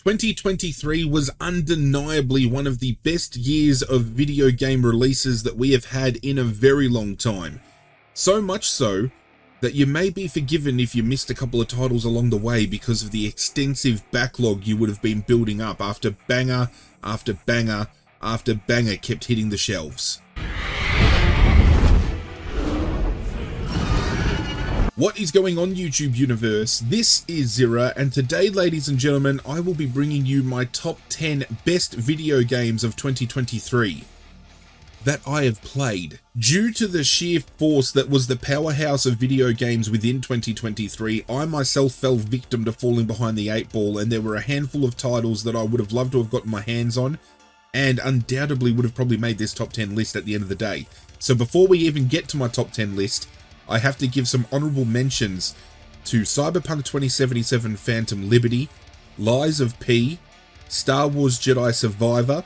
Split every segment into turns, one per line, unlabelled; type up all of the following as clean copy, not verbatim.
2023 was undeniably one of the best years of video game releases that we have had in a very long time. So much so that you may be forgiven if you missed a couple of titles along the way because of the extensive backlog you would have been building up after banger after banger after banger kept hitting the shelves. What is going on, YouTube universe? This is Zirra, and today, ladies and gentlemen, I will be bringing you my top 10 best video games of 2023 that I have played. Due to the sheer force that was the powerhouse of video games within 2023, I myself fell victim to falling behind the 8 ball, and there were a handful of titles that I would have loved to have gotten my hands on, and undoubtedly would have probably made this top 10 list at the end of the day. So before we even get to my top 10 list, I have to give some honorable mentions to Cyberpunk 2077 Phantom Liberty, Lies of P, Star Wars Jedi Survivor,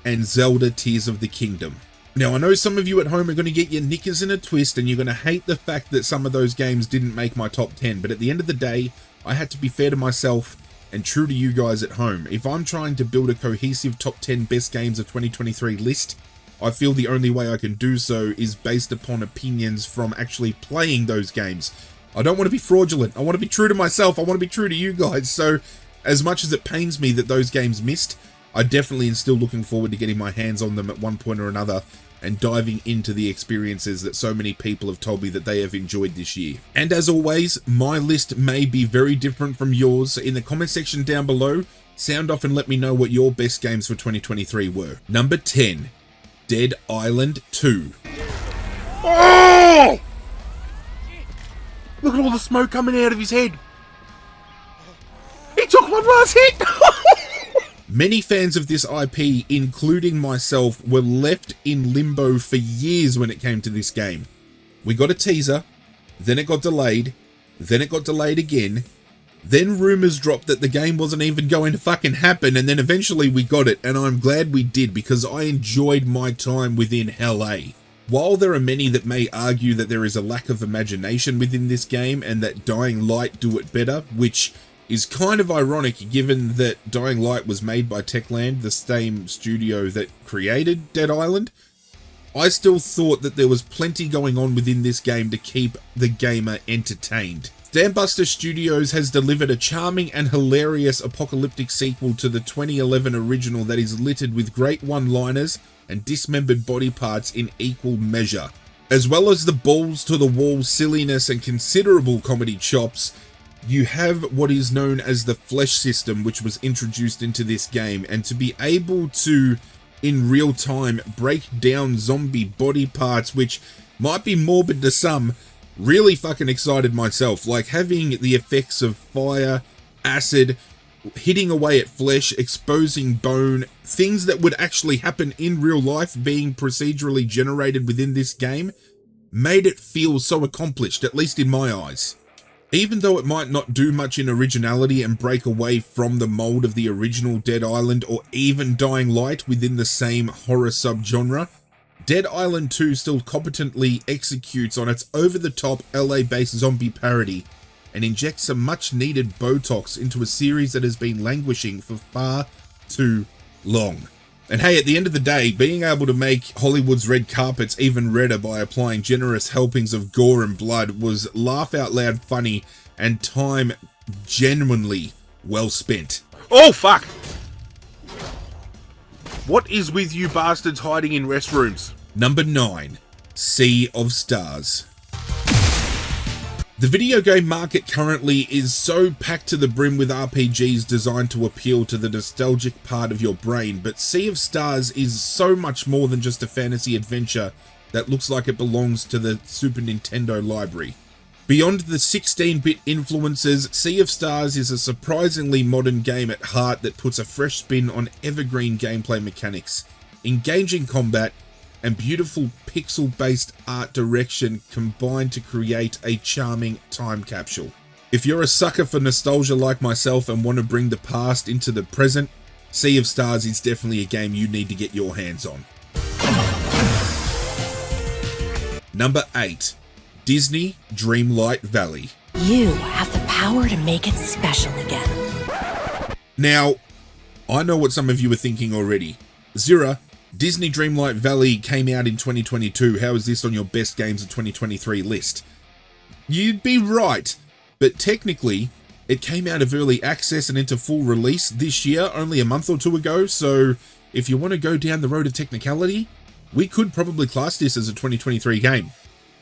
and Zelda Tears of the Kingdom. Now, I know some of you at home are going to get your knickers in a twist and you're going to hate the fact that some of those games didn't make my top 10, but at the end of the day, I had to be fair to myself and true to you guys at home. If I'm trying to build a cohesive top 10 best games of 2023 list, I feel the only way I can do so is based upon opinions from actually playing those games. I don't want to be fraudulent. I want to be true to myself. I want to be true to you guys. So as much as it pains me that those games missed, I definitely am still looking forward to getting my hands on them at one point or another and diving into the experiences that so many people have told me that they have enjoyed this year. And as always, my list may be very different from yours. In the comment section down below, sound off and let me know what your best games for 2023 were. Number 10. Dead Island 2.
Oh! Look at all the smoke coming out of his head. He took one last hit.
Many fans of this IP, including myself, were left in limbo for years when it came to this game. We got a teaser, then it got delayed, then it got delayed again, then rumors dropped that the game wasn't even going to fucking happen, and then eventually we got it, and I'm glad we did because I enjoyed my time within LA. While there are many that may argue that there is a lack of imagination within this game and that Dying Light do it better, which is kind of ironic given that Dying Light was made by Techland, the same studio that created Dead Island, I still thought that there was plenty going on within this game to keep the gamer entertained. Dambuster Studios has delivered a charming and hilarious apocalyptic sequel to the 2011 original that is littered with great one-liners and dismembered body parts in equal measure. As well as the balls-to-the-wall silliness and considerable comedy chops, you have what is known as the flesh system, which was introduced into this game, and to be able to, in real time, break down zombie body parts, which might be morbid to some, really fucking excited myself. Like having the effects of fire, acid, hitting away at flesh, exposing bone, things that would actually happen in real life being procedurally generated within this game, made it feel so accomplished, at least in my eyes. Even though it might not do much in originality and break away from the mold of the original Dead Island or even Dying Light within the same horror subgenre, Dead Island 2 still competently executes on its over-the-top LA-based zombie parody and injects some much-needed Botox into a series that has been languishing for far too long. And hey, at the end of the day, being able to make Hollywood's red carpets even redder by applying generous helpings of gore and blood was laugh-out-loud funny and time genuinely well spent.
Oh, fuck. What is with you bastards hiding in restrooms?
Number 9. Sea of Stars. The video game market currently is so packed to the brim with RPGs designed to appeal to the nostalgic part of your brain, but Sea of Stars is so much more than just a fantasy adventure that looks like it belongs to the Super Nintendo library. Beyond the 16-bit influences, Sea of Stars is a surprisingly modern game at heart that puts a fresh spin on evergreen gameplay mechanics, engaging combat, and beautiful pixel-based art direction combined to create a charming time capsule. If you're a sucker for nostalgia like myself and want to bring the past into the present, Sea of Stars is definitely a game you need to get your hands on. Number 8. Disney Dreamlight Valley.
You have the power to make it special again.
Now, I know what some of you are thinking already. Zirra, Disney Dreamlight Valley came out in 2022. How is this on your best games of 2023 list? You'd be right, but technically, it came out of early access and into full release this year, only a month or two ago, so if you want to go down the road of technicality, we could probably class this as a 2023 game,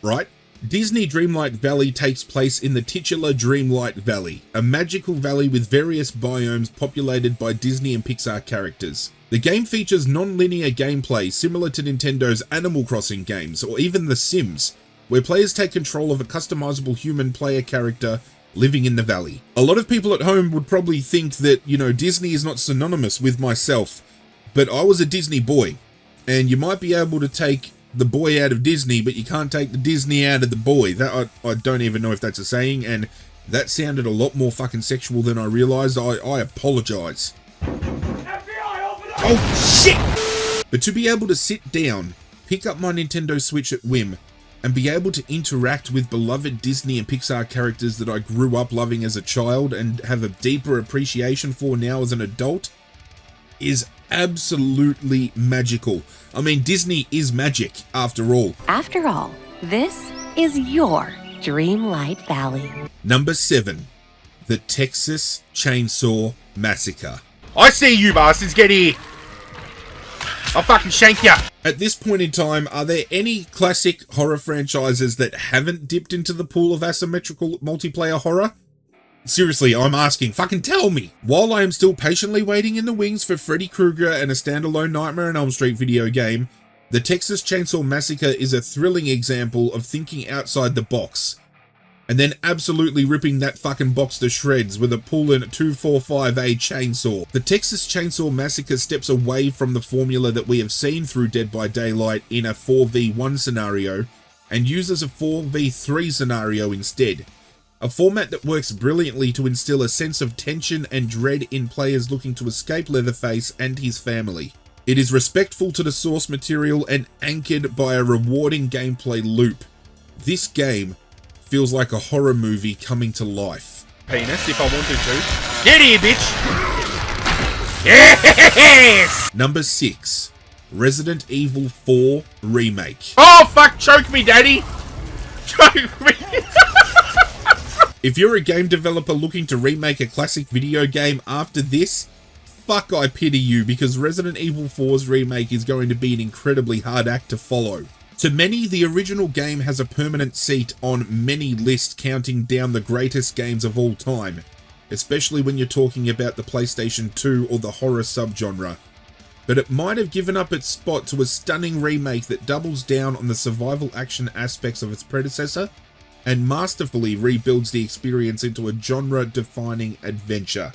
right? Disney Dreamlight Valley takes place in the titular Dreamlight Valley, a magical valley with various biomes populated by Disney and Pixar characters. The game features non-linear gameplay similar to Nintendo's Animal Crossing games, or even The Sims, where players take control of a customizable human player character living in the valley. A lot of people at home would probably think that, Disney is not synonymous with myself, but I was a Disney boy, and you might be able to take the boy out of Disney, but you can't take the Disney out of the boy. That I don't even know if that's a saying, and that sounded a lot more fucking sexual than I realized. I apologize. Oh shit! But to be able to sit down, pick up my Nintendo Switch at whim, and be able to interact with beloved Disney and Pixar characters that I grew up loving as a child and have a deeper appreciation for now as an adult is absolutely magical. I mean, Disney is magic, after all.
After all, this is your Dreamlight Valley.
Number 7. The Texas Chainsaw Massacre.
I see you bastards, get here. I'll fucking shank ya.
At this point in time, are there any classic horror franchises that haven't dipped into the pool of asymmetrical multiplayer horror? Seriously, I'm asking, fucking tell me! While I am still patiently waiting in the wings for Freddy Krueger and a standalone Nightmare on Elm Street video game, the Texas Chainsaw Massacre is a thrilling example of thinking outside the box, and then absolutely ripping that fucking box to shreds with a pull-in 245A chainsaw. The Texas Chainsaw Massacre steps away from the formula that we have seen through Dead by Daylight in a 4v1 scenario, and uses a 4v3 scenario instead. A format that works brilliantly to instill a sense of tension and dread in players looking to escape Leatherface and his family. It is respectful to the source material and anchored by a rewarding gameplay loop. This game feels like a horror movie coming to life.
Penis, if I wanted to. Get here, bitch! Yes!
Number 6. Resident Evil 4 Remake.
Oh, fuck, choke me, daddy! Choke me!
If you're a game developer looking to remake a classic video game after this, fuck I pity you, because Resident Evil 4's remake is going to be an incredibly hard act to follow. To many, the original game has a permanent seat on many lists counting down the greatest games of all time, especially when you're talking about the PlayStation 2 or the horror subgenre. But it might have given up its spot to a stunning remake that doubles down on the survival action aspects of its predecessor, and masterfully rebuilds the experience into a genre-defining adventure.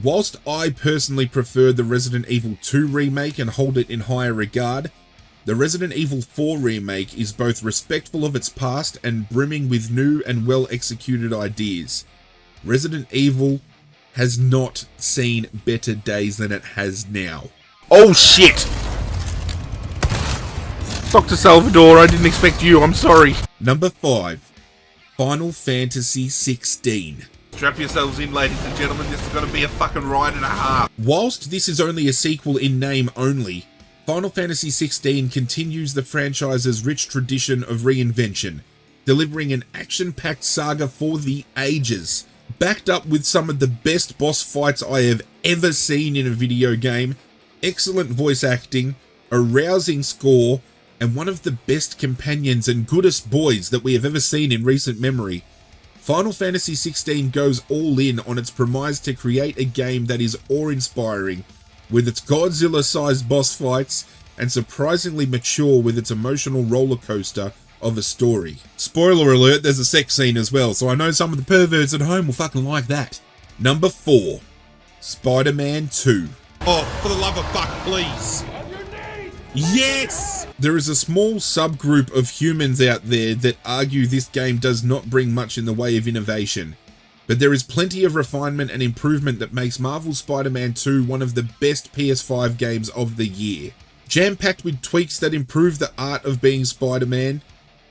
Whilst I personally prefer the Resident Evil 2 remake and hold it in higher regard, the Resident Evil 4 remake is both respectful of its past and brimming with new and well-executed ideas. Resident Evil has not seen better days than it has now.
Oh shit! Dr. Salvador, I didn't expect you, I'm sorry.
Number 5. Final Fantasy 16.
Strap yourselves in, ladies and gentlemen, this is going to be a fucking ride and a half.
Whilst this is only a sequel in name only, Final Fantasy 16 continues the franchise's rich tradition of reinvention, delivering an action-packed saga for the ages, backed up with some of the best boss fights I have ever seen in a video game, excellent voice acting, a rousing score, and one of the best companions and goodest boys that we have ever seen in recent memory. Final Fantasy XVI goes all in on its premise to create a game that is awe-inspiring, with its Godzilla-sized boss fights, and surprisingly mature with its emotional roller coaster of a story. Spoiler alert, there's a sex scene as well, so I know some of the perverts at home will fucking like that. Number 4. Spider-Man II. Oh, for the love of fuck, please. Yes! There is a small subgroup of humans out there that argue this game does not bring much in the way of innovation, but there is plenty of refinement and improvement that makes Marvel's Spider-Man 2 one of the best PS5 games of the year. Jam-packed with tweaks that improve the art of being Spider-Man,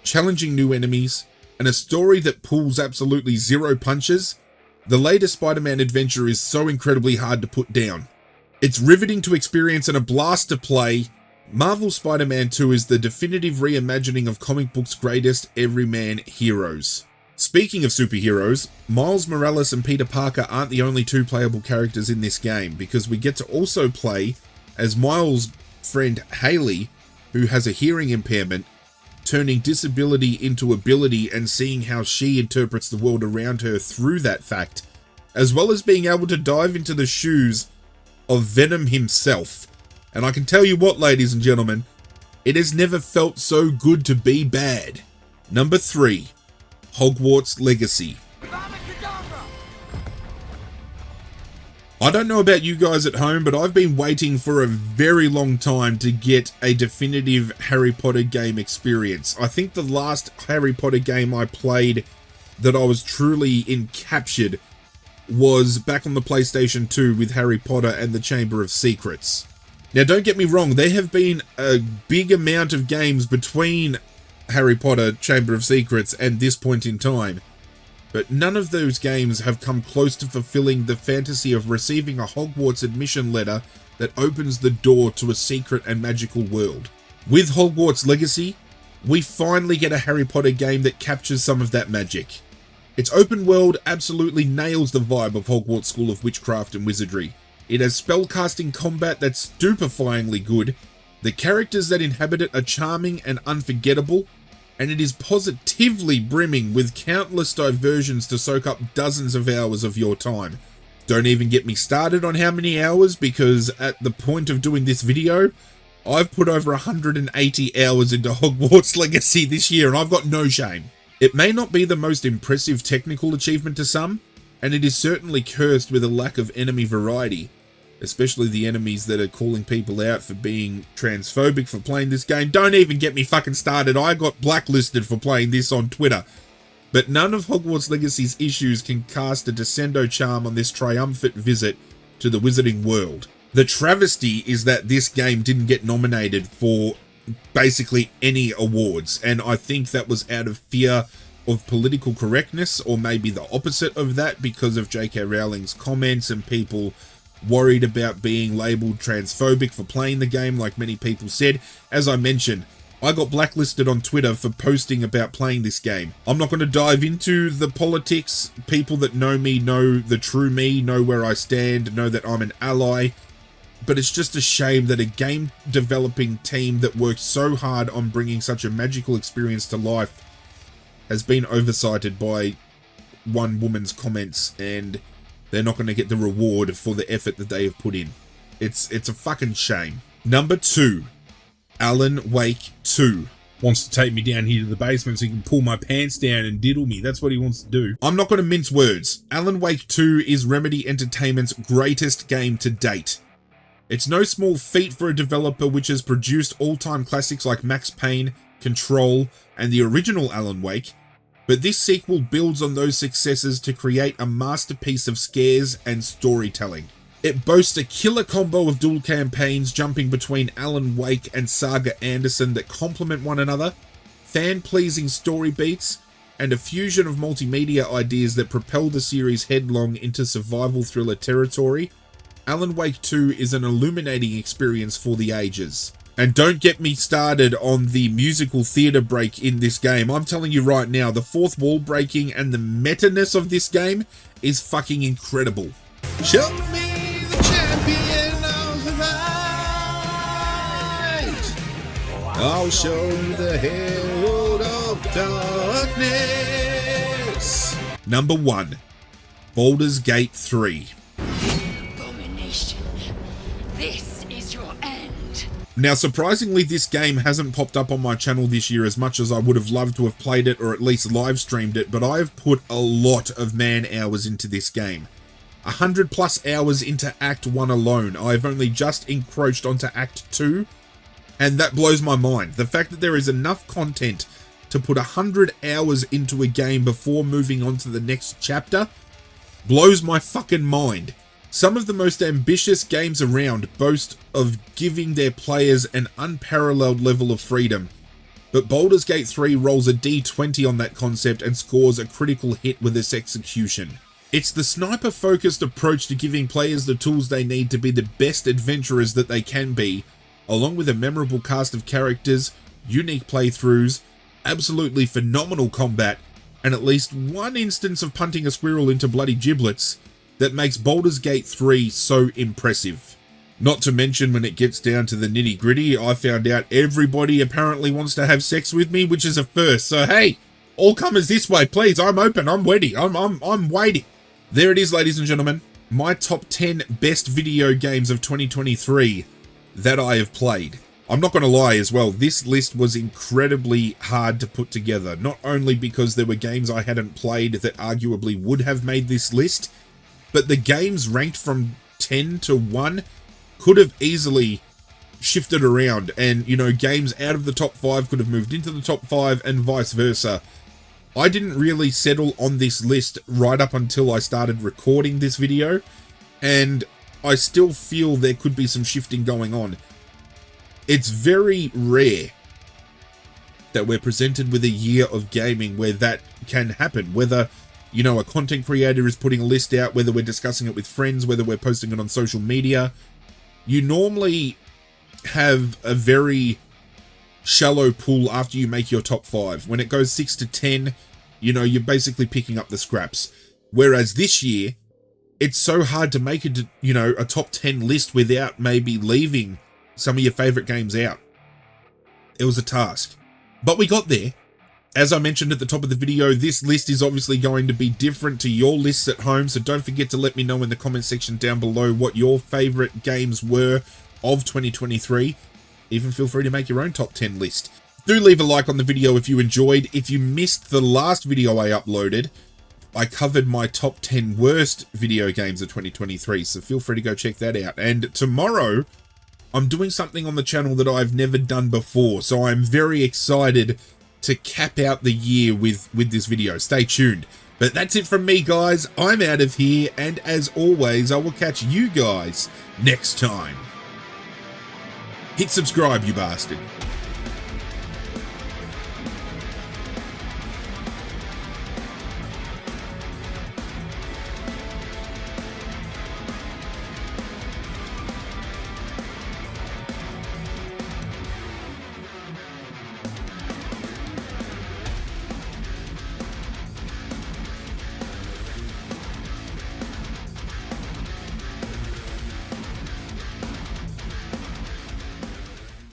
challenging new enemies, and a story that pulls absolutely zero punches, the latest Spider-Man adventure is so incredibly hard to put down. It's riveting to experience and a blast to play. Marvel's Spider-Man 2 is the definitive reimagining of comic books' greatest everyman heroes. Speaking of superheroes, Miles Morales and Peter Parker aren't the only two playable characters in this game, because we get to also play as Miles' friend Haley, who has a hearing impairment, turning disability into ability and seeing how she interprets the world around her through that fact, as well as being able to dive into the shoes of Venom himself. And I can tell you what, ladies and gentlemen, it has never felt so good to be bad. Number 3, Hogwarts Legacy. I don't know about you guys at home, but I've been waiting for a very long time to get a definitive Harry Potter game experience. I think the last Harry Potter game I played that I was truly encaptured was back on the PlayStation 2 with Harry Potter and the Chamber of Secrets. Now, don't get me wrong, there have been a big amount of games between Harry Potter, Chamber of Secrets, and this point in time, but none of those games have come close to fulfilling the fantasy of receiving a Hogwarts admission letter that opens the door to a secret and magical world. With Hogwarts Legacy, we finally get a Harry Potter game that captures some of that magic. Its open world absolutely nails the vibe of Hogwarts School of Witchcraft and Wizardry. It has spellcasting combat that's stupefyingly good, the characters that inhabit it are charming and unforgettable, and it is positively brimming with countless diversions to soak up dozens of hours of your time. Don't even get me started on how many hours, because at the point of doing this video, I've put over 180 hours into Hogwarts Legacy this year, and I've got no shame. It may not be the most impressive technical achievement to some, and it is certainly cursed with a lack of enemy variety, especially the enemies that are calling people out for being transphobic for playing this game. Don't even get me fucking started. I got blacklisted for playing this on Twitter. But none of Hogwarts Legacy's issues can cast a descendo charm on this triumphant visit to the wizarding world. The travesty is that this game didn't get nominated for basically any awards, and I think that was out of fear of political correctness, or maybe the opposite of that, because of J.K. Rowling's comments and people worried about being labelled transphobic for playing the game, like many people said. As I mentioned, I got blacklisted on Twitter for posting about playing this game. I'm not going to dive into the politics. People that know me know the true me, know where I stand, know that I'm an ally. But it's just a shame that a game developing team that worked so hard on bringing such a magical experience to life has been oversighted by one woman's comments, and they're not going to get the reward for the effort that they have put in. It's a fucking shame. Number 2, Alan Wake 2. Wants to take me down here to the basement so he can pull my pants down and diddle me. That's what he wants to do. I'm not going to mince words. Alan Wake 2 is Remedy Entertainment's greatest game to date. It's no small feat for a developer which has produced all-time classics like Max Payne, Control, and the original Alan Wake, but this sequel builds on those successes to create a masterpiece of scares and storytelling. It boasts a killer combo of dual campaigns jumping between Alan Wake and Saga Anderson that complement one another, fan-pleasing story beats, and a fusion of multimedia ideas that propel the series headlong into survival thriller territory. Alan Wake 2 is an illuminating experience for the ages. And don't get me started on the musical theatre break in this game. I'm telling you right now, the fourth wall breaking and the meta-ness of this game is fucking incredible. Show me the champion of the night. I'll show you the herald of darkness. Number 1, Boulders Gate 3.
Abomination. This is your end.
Now, surprisingly, this game hasn't popped up on my channel this year as much as I would have loved to have played it or at least live streamed it, but I have put a lot of man hours into this game. 100 plus hours into Act 1 alone. I've only just encroached onto Act 2, and that blows my mind. The fact that there is enough content to put 100 hours into a game before moving on to the next chapter blows my fucking mind. Some of the most ambitious games around boast of giving their players an unparalleled level of freedom, but Boulders Gate 3 rolls a D20 on that concept and scores a critical hit with its execution. It's the sniper-focused approach to giving players the tools they need to be the best adventurers that they can be, along with a memorable cast of characters, unique playthroughs, absolutely phenomenal combat, and at least one instance of punting a squirrel into bloody giblets that makes Boulders Gate 3 so impressive. Not to mention, when it gets down to the nitty-gritty, I found out everybody apparently wants to have sex with me, which is a first. So hey, all comers this way, please. I'm open, I'm ready, I'm waiting. There it is, ladies and gentlemen. My top 10 best video games of 2023 that I have played. I'm not going to lie as well, this list was incredibly hard to put together. Not only because there were games I hadn't played that arguably would have made this list, but the games ranked from 10 to 1 could have easily shifted around, and, you know, games out of the top 5 could have moved into the top 5 and vice versa. I didn't really settle on this list right up until I started recording this video, and I still feel there could be some shifting going on. It's very rare that we're presented with a year of gaming where that can happen, whether, you know, a content creator is putting a list out, whether we're discussing it with friends, whether we're posting it on social media. You normally have a very shallow pool after you make your top 5. When it goes 6 to 10, you know, you're basically picking up the scraps. Whereas this year, it's so hard to make it, you know, a top 10 list without maybe leaving some of your favorite games out. It was a task, but we got there. As I mentioned at the top of the video, this list is obviously going to be different to your lists at home, so don't forget to let me know in the comment section down below what your favorite games were of 2023. Even feel free to make your own top 10 list. Do leave a like on the video if you enjoyed. If you missed the last video I uploaded, I covered my top 10 worst video games of 2023, so feel free to go check that out. And tomorrow, I'm doing something on the channel that I've never done before, so I'm very excited to cap out the year with this video. Stay tuned. But that's it from me, guys. I'm out of here, and as always, I will catch you guys next time. Hit subscribe, you bastard.